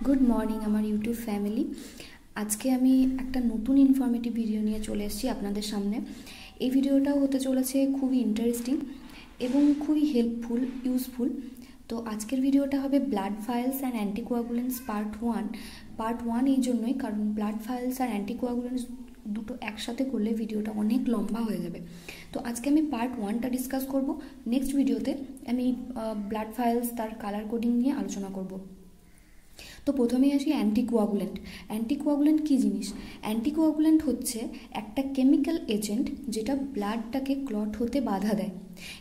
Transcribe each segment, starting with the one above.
Good morning आमार YouTube family. आज के आमी एकटा नतून इनफर्मेटिव भिडियो निये चले एसेछि आपनादेर सामने। এই ভিডিওটাও হতে চলেছে খুবই ইন্টারেস্টিং এবং খুবই হেল্পফুল ইউজফুল। তো আজকের ভিডিওটা হবে blood files and anticoagulants part one এই জন্যই, কারণ ব্লাড ফাইলস আর অ্যান্টিকোয়াগুলেন্টস দুটো একসাথে করলে ভিডিওটা অনেক লম্বা হয়ে যাবে। তো আজকে আমি পার্ট ওয়ানটা ডিসকাস করব। নেক্সট ভিডিওতে আমি ব্লাড ফাইলস তার কালার কোডিং নিয়ে আলোচনা করব। তো প্রথমেই আসি অ্যান্টিকোয়াগুলেন্ট কী জিনিস। অ্যান্টিকোয়াগুলেন্ট হচ্ছে একটা কেমিক্যাল এজেন্ট যেটা ব্লাডটাকে ক্লট হতে বাধা দেয়।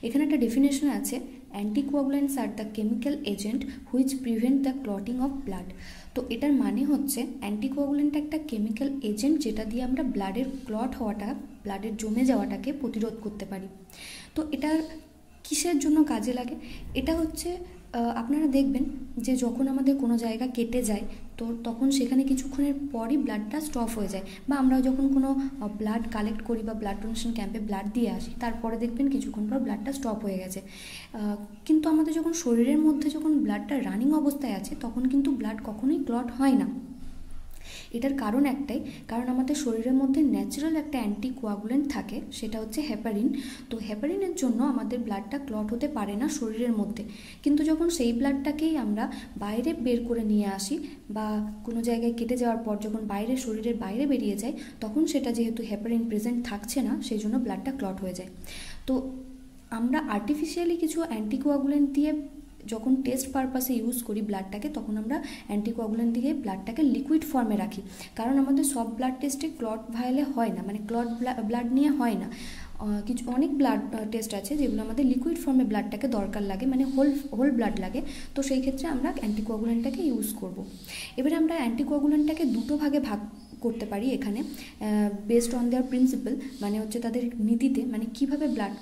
এখানে একটা ডেফিনেশন আছে, anticoagulants are the chemical agent which prevent the clotting of blood. তো এটার মানে হচ্ছে অ্যান্টিকোয়াগুলেন্ট একটা কেমিক্যাল এজেন্ট যেটা দিয়ে আমরা ব্লাডের ক্লট হওয়াটা, ব্লাডের জমে যাওয়াটাকে প্রতিরোধ করতে পারি। তো এটার কিসের জন্য কাজে লাগে? এটা হচ্ছে আপনারা দেখবেন যে যখন আমাদের কোনো জায়গা কেটে যায় তো তখন সেখানে কিছুক্ষণের পরই ব্লাডটা স্টপ হয়ে যায়, বা আমরা যখন কোনো ব্লাড কালেক্ট করি বা ব্লাড ডোনেশন ক্যাম্পে ব্লাড দিয়ে আসি তারপরে দেখবেন কিছুক্ষণ পর ব্লাডটা স্টপ হয়ে গেছে। কিন্তু আমাদের যখন শরীরের মধ্যে যখন ব্লাডটা রানিং অবস্থায় আছে তখন কিন্তু ব্লাড কখনোই ক্লট হয় না। এটার কারণ একটাই, কারণ আমাদের শরীরের মধ্যে ন্যাচারাল একটা অ্যান্টিকোয়াগুলেন্ট থাকে, সেটা হচ্ছে হেপারিন। তো হেপারিনের জন্য আমাদের ব্লাডটা ক্লট হতে পারে না শরীরের মধ্যে। কিন্তু যখন সেই ব্লাডটাকেই আমরা বাইরে বের করে নিয়ে আসি বা কোনো জায়গায় কেটে যাওয়ার পর যখন বাইরে শরীরের বাইরে বেরিয়ে যায় তখন সেটা যেহেতু হেপারিন প্রেজেন্ট থাকছে না সেই জন্য ব্লাডটা ক্লট হয়ে যায়। তো আমরা আর্টিফিশিয়ালি কিছু অ্যান্টিকোয়াগুলেন্ট দিয়ে যখন টেস্ট পারপাসে ইউজ করি ব্লাডটাকে, তখন আমরা অ্যান্টিকোয়াগুলেন্ট দিয়ে ব্লাডটাকে লিকুইড ফর্মে রাখি, কারণ আমাদের সব ব্লাড টেস্টে ক্লট ভাইলে হয় না, মানে ক্লট ব্লাড নিয়ে হয় না। কিছু অনেক ব্লাড টেস্ট আছে যেগুলো আমাদের লিকুইড ফর্মে ব্লাডটাকে দরকার লাগে, মানে হোল ব্লাড লাগে। তো সেই ক্ষেত্রে আমরা অ্যান্টিকোয়াগুলেন্টটাকে ইউজ করব। এবারে আমরা অ্যান্টিকোয়াগুলেন্টটাকে দুটো ভাগে ভাগ করতে পারি এখানে, বেসড অন দেয়ার প্রিন্সিপাল, মানে হচ্ছে তাদের নীতিতে, মানে কিভাবে ব্লাড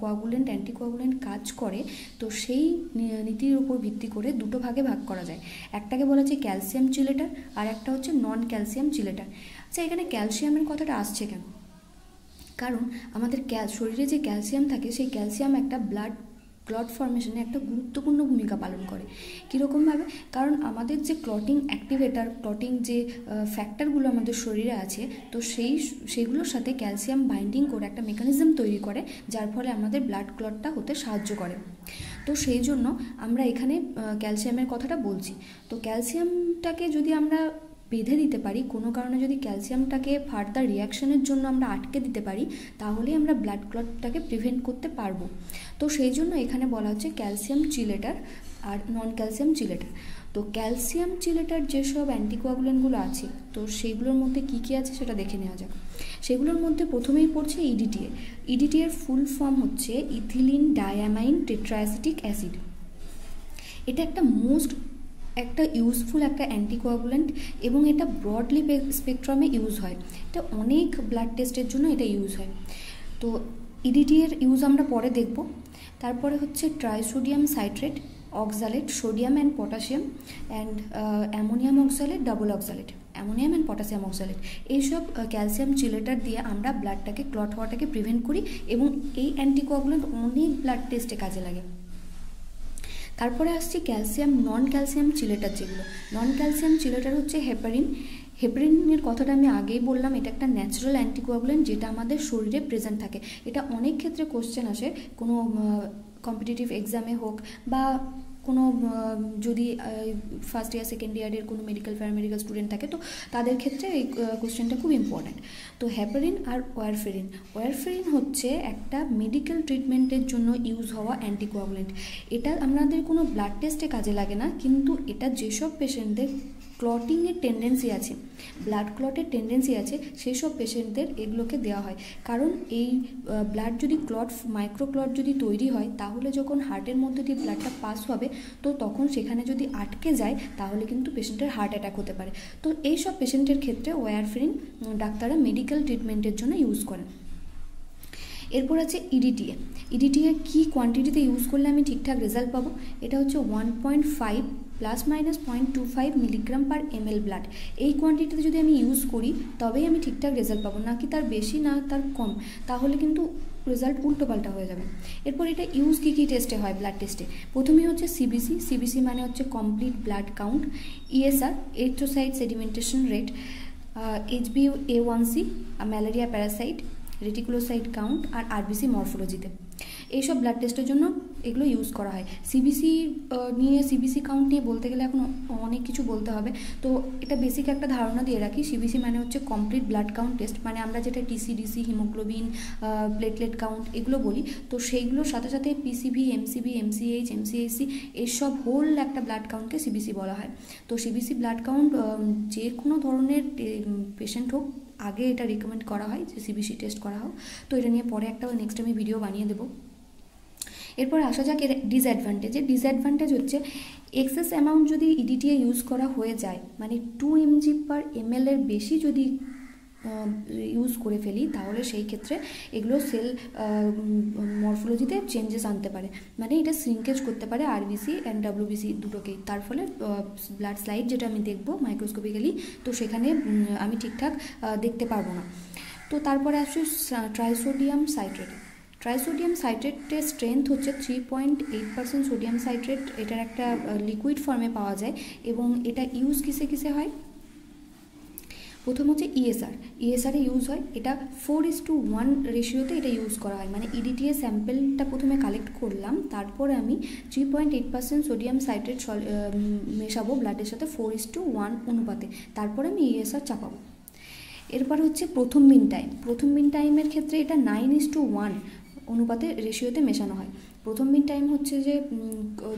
কোয়াগুলেন্ট অ্যান্টিকোয়াগুলেন্ট কাজ করে। তো সেই নীতির উপর ভিত্তি করে দুটো ভাগে ভাগ করা যায়। একটাকে বলা হচ্ছে ক্যালসিয়াম চিলেটার আর একটা হচ্ছে নন ক্যালসিয়াম চিলেটার। আচ্ছা, এখানে ক্যালসিয়ামের কথাটা আসছে কেন? কারণ আমাদের শরীরে যে ক্যালসিয়াম থাকে সেই ক্যালসিয়াম একটা ব্লাড ক্লট ফর্মেশনে একটা গুরুত্বপূর্ণ ভূমিকা পালন করে। কীরকমভাবে? কারণ আমাদের যে ক্লটিং অ্যাক্টিভেটার, ক্লটিং যে ফ্যাক্টরগুলো আমাদের শরীরে আছে, তো সেইগুলোর সাথে ক্যালসিয়াম বাইন্ডিং করে একটা মেকানিজম তৈরি করে, যার ফলে আমাদের ব্লাড ক্লটটা হতে সাহায্য করে। তো সেই জন্য আমরা এখানে ক্যালসিয়ামের কথাটা বলছি। তো ক্যালসিয়ামটাকে যদি আমরা বেঁধে দিতে পারি, কোনো কারণে যদি ক্যালসিয়ামটাকে ফার্দার রিয়াকশনের জন্য আমরা আটকে দিতে পারি, তাহলেই আমরা ব্লাড ক্লটটাকে প্রিভেন্ট করতে পারবো। তো সেই জন্য এখানে বলা হচ্ছে ক্যালসিয়াম চিলেটার আর নন ক্যালসিয়াম চিলেটার। তো ক্যালসিয়াম চিলেটার যেসব অ্যান্টিকোয়াগুলেন্টগুলো আছে তো সেগুলোর মধ্যে কী কী আছে সেটা দেখে নেওয়া যাক। সেগুলোর মধ্যে প্রথমেই পড়ছে ইডিটিএ। ইডিটিএর ফুল ফর্ম হচ্ছে ইথিলিন ডায়ামাইন টেট্রাঅ্যাসিটিক অ্যাসিড। এটা একটা ইউজফুল একটা অ্যান্টিকোয়াগুলেন্ট এবং এটা ব্রডলি স্পেকট্রামে ইউজ হয়। এটা অনেক ব্লাড টেস্টের জন্য এটা ইউজ হয়। তো ইডিটিএর ইউজ আমরা পরে দেখব। তারপরে হচ্ছে ট্রাইসোডিয়াম citrate, oxalate, sodium and potassium and ammonium oxalate, double oxalate, ammonium and potassium oxalate. এইসব ক্যালসিয়াম চিলেটার দিয়ে আমরা ব্লাডটাকে ক্লট হওয়াটাকে প্রিভেন্ট করি এবং এই অ্যান্টিকোয়াগুলেন্ট অনেক ব্লাড টেস্টে কাজে লাগে। তারপরে আসছে ক্যালসিয়াম নন ক্যালসিয়াম চিলেটার। যেগুলো নন ক্যালসিয়াম চিলেটার হচ্ছে হেপারিনের কথাটা আমি আগেই বললাম, এটা একটা ন্যাচারাল অ্যান্টিকোয়াগুলেন্ট যেটা আমাদের শরীরে প্রেজেন্ট থাকে। এটা অনেক ক্ষেত্রে কোশ্চেন আসে, কোনো কম্পিটিটিভ এক্সামে হোক বা কোনো যদি ফার্স্ট ইয়ার সেকেন্ড ইয়ারের কোনো মেডিকেল প্যারামেডিক্যাল স্টুডেন্ট থাকে তো তাদের ক্ষেত্রে এই কোশ্চেনটা খুব ইম্পর্ট্যান্ট। তো হেপারিন আর ওয়ারফেরিন হচ্ছে একটা মেডিকেল ট্রিটমেন্টের জন্য ইউজ হওয়া অ্যান্টিকোয়াগুলেন্ট। এটা আমাদের কোনো ব্লাড টেস্টে কাজে লাগে না, কিন্তু এটা যেসব পেশেন্টদের ক্লটিংয়ের টেন্ডেন্সি আছে, ব্লাড ক্লটের টেন্ডেন্সি আছে, সেসব পেশেন্টদের এগুলোকে দেওয়া হয়। কারণ এই ব্লাড যদি মাইক্রোক্লট যদি তৈরি হয় তাহলে যখন হার্টের মধ্যে দিয়ে ব্লাডটা পাস হবে তো তখন সেখানে যদি আটকে যায় তাহলে কিন্তু পেশেন্টের হার্ট অ্যাটাক হতে পারে। তো এই সব পেশেন্টের ক্ষেত্রে ওয়ারফেরিন ডাক্তাররা মেডিকেল ট্রিটমেন্টের জন্য ইউজ করেন। এরপর আছে ইডিটিএ কী কোয়ান্টিটিতে ইউজ করলে আমি ঠিকঠাক রেজাল্ট পাবো? এটা হচ্ছে 1.5 ± 0.25 মিলিগ্রাম পার ml ব্লাড। এই কোয়ান্টিটিতে যদি আমি ইউজ করি তবেই আমি ঠিকঠাক রেজাল্ট পাবো, না কি তার বেশি না তার কম, তাহলে কিন্তু রেজাল্ট উল্টোপাল্টা হয়ে যাবে। এরপর এটা ইউজ কী টেস্টে হয় ব্লাড টেস্টে, প্রথমেই হচ্ছে সিবিসি মানে হচ্ছে complete blood count, ESR erythrocyte sedimentation rate, HbA1c malaria parasite, reticulocyte count আর আরবিসি মরফোলজিতে। এইসব ব্লাড টেস্টের জন্য এগুলো ইউজ করা হয়। সিবিসি কাউন্ট নিয়ে বলতে গেলে এখন অনেক কিছু বলতে হবে, তো এটা বেসিক একটা ধারণা দিয়ে রাখি। সিবিসি মানে হচ্ছে কমপ্লিট ব্লাড কাউন্ট টেস্ট, মানে আমরা যেটা টিসি হিমোগ্লোবিন, প্লেটলেট কাউন্ট এগুলো বলি, তো সেইগুলোর সাথে সাথে পিসিভি, এমসিভি, এমসিএইচ, এমসিএইচসি এইসব হোল একটা ব্লাড কাউন্টকে সিবিসি বলা হয়। তো সিবিসি ব্লাড কাউন্ট যে কোনো ধরনের পেশেন্ট হোক আগে এটা রিকমেন্ড করা হয় যে সিবিসি টেস্ট করা হোক। তো এটা নিয়ে পরে একটা নেক্সট আমি ভিডিও বানিয়ে দেবো। এরপর আসা যাক এর ডিসঅ্যাডভান্টেজ হচ্ছে এক্সেস অ্যামাউন্ট যদি ইডিটিএ ইউজ করা হয়ে যায়, মানে 2 mg/ml এর বেশি যদি ইউজ করে ফেলি, তাহলে সেই ক্ষেত্রে এগুলো সেল মরফোলজিতে চেঞ্জেস আনতে পারে, মানে এটা শ্রিঙ্কেজ করতে পারে আরবিসি অ্যান্ড ডাব্লিউবিসি দুটোকেই। তার ফলে ব্লাড স্লাইড যেটা আমি দেখবো মাইক্রোস্কোপিক্যালি, তো সেখানে আমি ঠিকঠাক দেখতে পারবো না। তো তারপরে আসছে ট্রাইসোডিয়াম সাইট্রেটের স্ট্রেংথ হচ্ছে 3.8% সোডিয়াম সাইট্রেট, এটার একটা লিকুইড ফর্মে পাওয়া যায় এবং এটা ইউজ কিসে হয়। প্রথম হচ্ছে ইএসআরে ইউজ হয়, এটা 4:1 রেশিওতে এটা ইউজ করা হয়, মানে ইডিটিএ স্যাম্পেলটা প্রথমে কালেক্ট করলাম, তারপরে আমি 3.8% সোডিয়াম সাইট্রেট মেশাবো ব্লাডের সাথে 4:1 অনুপাতে, তারপরে আমি ইএসআর চাপাবো। এরপর হচ্ছে প্রথম মিন টাইমের ক্ষেত্রে এটা 9:1 অনুপাতে রেশিওতে মেশানো হয়। প্রথম মিন টাইম হচ্ছে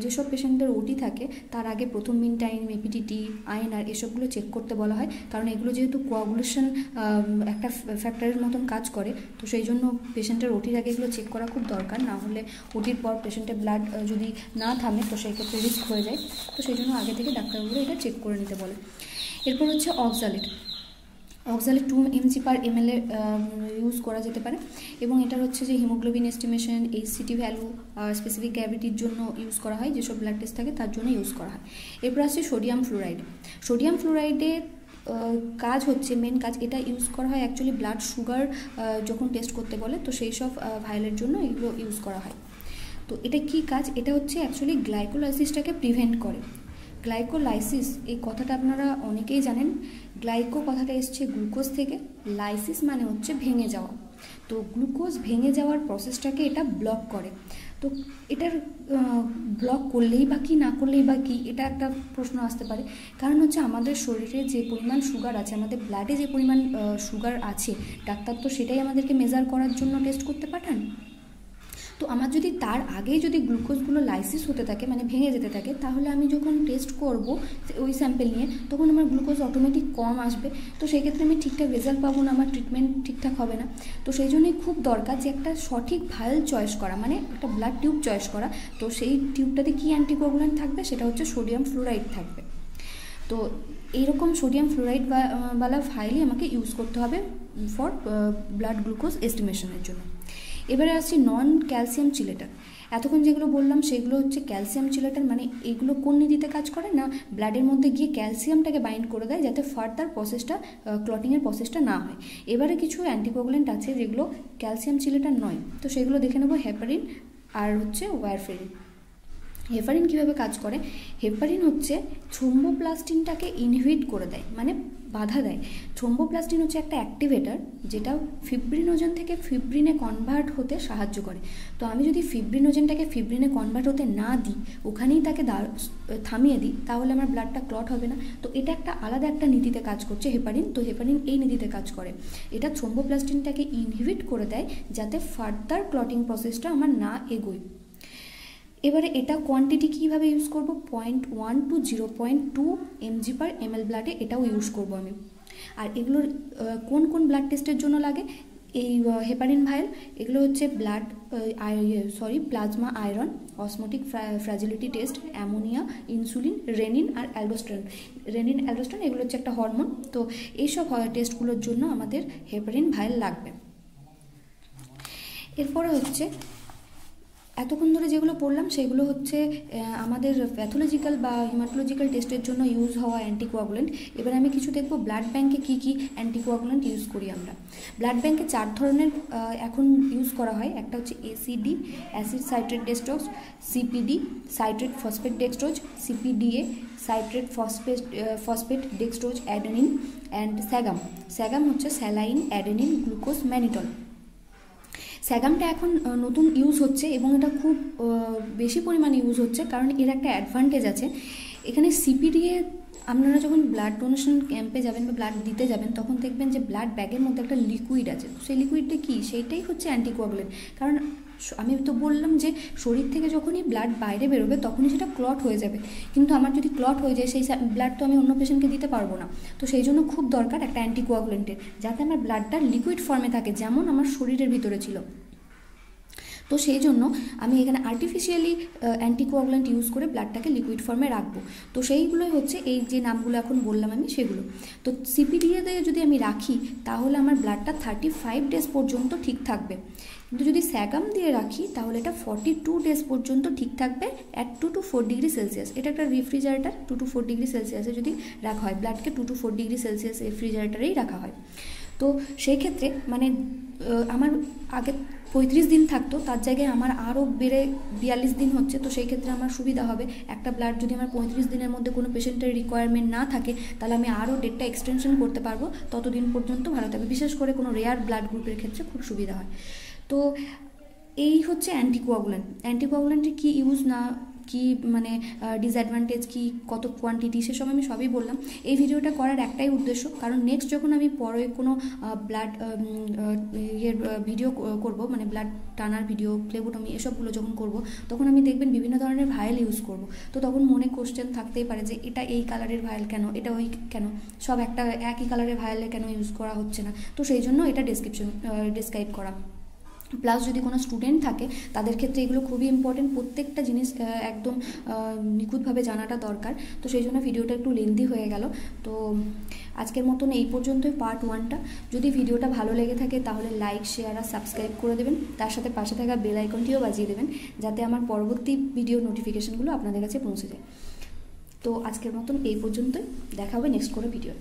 যেসব পেশেন্টদের ওটি থাকে তার আগে প্রথম মিন টাইম, এপিটিটি, আইএনআর এসবগুলো চেক করতে বলা হয়, কারণ এগুলো যেহেতু কোয়াগুলেশন একটা ফ্যাক্টরের মতন কাজ করে, তো সেই জন্য পেশেন্টের ওটির আগে এগুলো চেক করা খুব দরকার, না হলে ওটির পর পেশেন্টের ব্লাড যদি না থামে তো সেই ক্ষেত্রে রিস্ক হয়ে যায়, তো সেই জন্য আগে থেকে ডাক্তারগুলো এটা চেক করে নিতে বলে। এরপর হচ্ছে অক্সালেট 2 mg/ml ইউজ করা যেতে পারে এবং এটার হচ্ছে যে haemoglobin estimation, HCT value, specific গ্র্যাভিটির জন্য ইউজ করা হয়, যেসব ব্লাড টেস্ট থাকে তার জন্য ইউজ করা হয়। এরপর আসছে সোডিয়াম ফ্লোরাইডের কাজ হচ্ছে, মেন কাজ এটা ইউজ করা হয় অ্যাকচুয়ালি ব্লাড সুগার যখন টেস্ট করতে বলে, তো সেই সব ভাইলের জন্য এগুলো ইউজ করা হয়। তো এটা কি কাজ, এটা হচ্ছে অ্যাকচুয়ালি গ্লাইকোলাইসিসটাকে প্রিভেন্ট করে। গ্লাইকোলাইসিস এই কথাটা আপনারা অনেকেই জানেন, গ্লাইকো কথাটা এসছে গ্লুকোজ থেকে, লাইসিস মানে হচ্ছে ভেঙে যাওয়া, তো গ্লুকোজ ভেঙে যাওয়ার প্রসেসটাকে এটা ব্লক করে। তো এটার ব্লক করলেই বা কি, না করলেই বা কি, এটা একটা প্রশ্ন আসতে পারে, কারণ হচ্ছে আমাদের শরীরে যে পরিমাণ সুগার আছে, আমাদের ব্লাডে যে পরিমাণ সুগার আছে, ডাক্তার তো সেটাই আমাদেরকে মেজার করার জন্য টেস্ট করতে পাঠান। তো আমার যদি তার আগেই যদি গ্লুকোজগুলো লাইসিস হতে থাকে, মানে ভেঙে যেতে থাকে, তাহলে আমি যখন টেস্ট করব ওই স্যাম্পেল নিয়ে, তখন আমার গ্লুকোজ অটোমেটিক কম আসবে, তো সেই ক্ষেত্রে আমি ঠিকঠাক রেজাল্ট পাবো না, আমার ট্রিটমেন্ট ঠিকঠাক হবে না। তো সেই জন্যই খুব দরকার যে একটা সঠিক ভায়েল চয়েস করা, মানে একটা ব্লাড টিউব চয়েস করা। তো সেই টিউবটাতে কী অ্যান্টিকোয়াগুলেন্ট থাকবে, সেটা হচ্ছে সোডিয়াম ফ্লোরাইড থাকবে। তো এইরকম সোডিয়াম ফ্লোরাইড বালা ফাইলই আমাকে ইউজ করতে হবে ফর ব্লাড গ্লুকোজ এস্টিমেশনের জন্য। এবারে আসছি নন ক্যালসিয়াম চিলেটার। এতক্ষণ যেগুলো বললাম সেগুলো হচ্ছে ক্যালসিয়াম চিলেটার, মানে এগুলো কোন নীতিতে কাজ করে না, ব্লাডের মধ্যে গিয়ে ক্যালসিয়ামটাকে বাইন্ড করে দেয় যাতে ফার্দার প্রসেসটা ক্লটিংয়ের প্রসেসটা না হয়। এবারে কিছু অ্যান্টিকোয়াগুলেন্ট আছে যেগুলো ক্যালসিয়াম চিলেটার নয়, তো সেগুলো দেখে নেবো, হেপারিন আর হচ্ছে ওয়ারফেরিন। হেপারিন কীভাবে কাজ করে, হেপারিন হচ্ছে থ্রোম্বোপ্লাস্টিনটাকে ইনহিবিট করে দেয়, মানে বাধা দেয়। থ্রোম্বোপ্লাস্টিন হচ্ছে একটা অ্যাক্টিভেটার যেটা ফিব্রিনোজেন থেকে ফিব্রিনে কনভার্ট হতে সাহায্য করে। তো আমি যদি ফিব্রিনোজেনটাকে ফিব্রিনে কনভার্ট হতে না দিই, ওখানেই তাকে থামিয়ে দিই, তাহলে আমার ব্লাডটা ক্লট হবে না। তো এটা একটা আলাদা একটা নীতিতে কাজ করছে হেপারিন। তো হেপারিন এই নীতিতে কাজ করে, এটা থ্রোম্বোপ্লাস্টিনটাকে ইনহিবিট করে দেয় যাতে ফার্দার ক্লটিং প্রসেসটা আমার না এগোয়। এবারে এটা কোয়ান্টিটি কীভাবে ইউজ করব, 0.1 to 0.2 mg/ml ব্লাডে এটাও ইউজ করব আমি। আর এগুলোর কোন ব্লাড টেস্টের জন্য লাগে, এই হেপারিন ভাইল, এগুলো হচ্ছে plasma iron, osmotic fragility test, ammonia, insulin, renin আর অ্যালডোস্টেরন এগুলো হচ্ছে একটা হরমোন। তো এইসব টেস্টগুলোর জন্য আমাদের হেপারিন ভাইল লাগবে। এরপরে হচ্ছে এতক্ষণ ধরে যেগুলো পড়লাম সেগুলো হচ্ছে আমাদের প্যাথোলজিক্যাল বা হিমাটোলজিক্যাল টেস্টের জন্য ইউজ হওয়া অ্যান্টিকোয়াগুলেন্ট। এবার আমি কিছু দেখব ব্লাড ব্যাঙ্কে কী কী অ্যান্টিকোয়াগুলেন্ট ইউজ করি আমরা। ব্লাড ব্যাঙ্কে 4 ধরনের এখন ইউজ করা হয়। একটা হচ্ছে ACD, acid citrate dextrose, CPD, citrate phosphate dextrose, CPDA, citrate phosphate dextrose adenine, and SAGM. SAGM হচ্ছে স্যালাইন অ্যাডেনিন গ্লুকোজ ম্যানিটল। স্যাগামটা এখন নতুন ইউজ হচ্ছে এবং এটা খুব বেশি পরিমাণে ইউজ হচ্ছে, কারণ এর একটা অ্যাডভান্টেজ আছে। এখানে সিপিডিএ আপনারা যখন ব্লাড ডোনেশন ক্যাম্পে যাবেন বা ব্লাড দিতে যাবেন তখন দেখবেন যে ব্লাড ব্যাগের মধ্যে একটা লিকুইড আছে। সেই লিকুইডটা কী? সেইটাই হচ্ছে অ্যান্টিকোয়াগুলেন্ট। কারণ আমি তো বললাম যে শরীর থেকে যখনই ব্লাড বাইরে বেরোবে তখনই সেটা ক্লট হয়ে যাবে, কিন্তু আমার যদি ক্লট হয়ে যায় সেই ব্লাড তো আমি অন্য পেশেন্টকে দিতে পারবো না। তো সেই জন্য খুব দরকার একটা অ্যান্টিকোয়াগুলেন্টের, যাতে আমার ব্লাডটা লিকুইড ফর্মে থাকে, যেমন আমার শরীরের ভিতরে ছিল। তো সেই জন্য আমি এখানে আর্টিফিশিয়ালি অ্যান্টিকোয়াগুলেন্ট ইউজ করে ব্লাডটাকে লিকুইড ফর্মে রাখবো। তো সেইগুলোই হচ্ছে এই যে নামগুলো এখন বললাম আমি সেগুলো। তো সিপিডিএতে যদি আমি রাখি তাহলে আমার ব্লাডটা 35 ডেজ পর্যন্ত ঠিক থাকবে, কিন্তু যদি স্যাগাম দিয়ে রাখি তাহলে এটা 42 ডেজ পর্যন্ত ঠিক থাকবে অ্যাট 2 to 4 ডিগ্রি সেলসিয়াস। এটা একটা রেফ্রিজারেটার 2 to 4 ডিগ্রি সেলসিয়াসে যদি রাখা হয়, ব্লাডকে 2 to 4 ডিগ্রি সেলসিয়াস রেফ্রিজারেটারেই রাখা হয়। তো সেই ক্ষেত্রে মানে আমার আগে 35 দিন থাকতো, তার জায়গায় আমার আরও বেড়ে 42 দিন হচ্ছে। তো সেই ক্ষেত্রে আমার সুবিধা হবে। একটা ব্লাড যদি আমার 35 দিনের মধ্যে কোনো পেশেন্টের রিকোয়ারমেন্ট না থাকে তাহলে আমি আরও ডেটটা এক্সটেনশন করতে পারবো, ততদিন পর্যন্ত ভালো থাকবে। বিশেষ করে কোনো রেয়ার ব্লাড গ্রুপের ক্ষেত্রে খুব সুবিধা হয়। তো এই হচ্ছে অ্যান্টিকোয়াগুলেন্ট। অ্যান্টিকোয়াগুলেন্টের কী ইউজ না কি মানে ডিসঅ্যাডভান্টেজ কী, কত কোয়ান্টিটি, সেসব আমি সবই বললাম। এই ভিডিওটা করার একটাই উদ্দেশ্য, কারণ নেক্সট যখন আমি পরে কোনো ব্লাড ভিডিও করব, মানে ব্লাড টানার ভিডিও, ফ্লেবোটমি এসবগুলো যখন করব, তখন আমি দেখবেন বিভিন্ন ধরনের ভায়েল ইউজ করব। তো তখন মনে কোশ্চেন থাকতেই পারে যে এটা এই কালারের ভায়েল কেন, এটা ওই কেন, সব একটা একই কালারের ভায়েলে কেন ইউজ করা হচ্ছে না। তো সেই জন্য এটা ডেসক্রাইব করা। প্লাস যদি কোনো স্টুডেন্ট থাকে তাদের ক্ষেত্রে এগুলো খুবই ইম্পর্টেন্ট, প্রত্যেকটা জিনিস একদম নিখুঁতভাবে জানাটা দরকার। তো সেই জন্য ভিডিওটা একটু লেন্দি হয়ে গেল। তো আজকের মতন এই পর্যন্তই পার্ট 1টা। যদি ভিডিওটা ভালো লেগে থাকে তাহলে লাইক, শেয়ার আর সাবস্ক্রাইব করে দেবেন, তার সাথে পাশে থাকা বেল আইকনটিও বাজিয়ে দেবেন, যাতে আমার পরবর্তী ভিডিও নোটিফিকেশানগুলো আপনাদের কাছে পৌঁছে যায়। তো আজকের মতন এই পর্যন্তই, দেখা হবে নেক্সট কোনো ভিডিও।